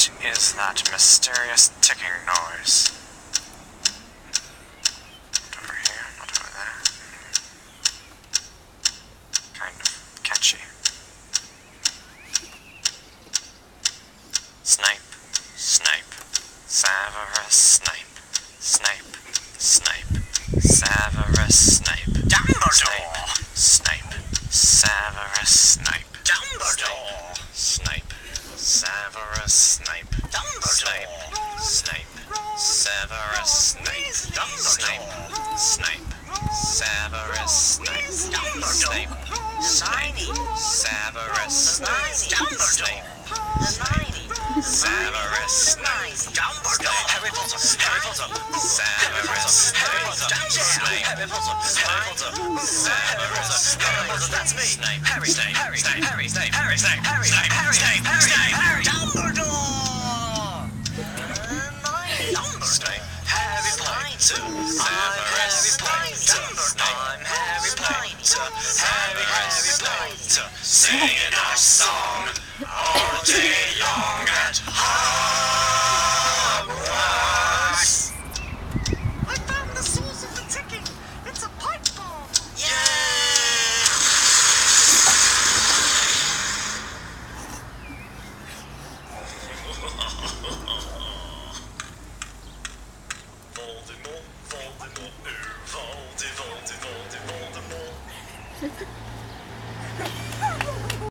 What is that mysterious ticking noise? Not over here, not over there. Kind of catchy. Snape, Snape, Severus Snape, Snape, Snape, Severus Snape, Dumbledore! Snape, Severus Snape, Dumbledore! Snape, Severus Snape, Dumbledore! Snape, Severus Snape, Snape, Snape, Severus Snape, Snape, Snape, Severus Snape, Dumbledore! Severus Snape, Dumbledore! Harry Potter! Harry Potter! Severus Snape, Snape! Harry Potter! Harry Potter! Harry Potter! That's me! Snape, Harry! Snape, Harry! Snape, Harry! Snape, Harry! Snape, Harry! Snape, Harry! Snape, Harry! Snape, Dumbledore! Snape, Harry Potter! I'm Harry Potter! I'm Harry Potter! Harry Potter! singing our song all day long at home.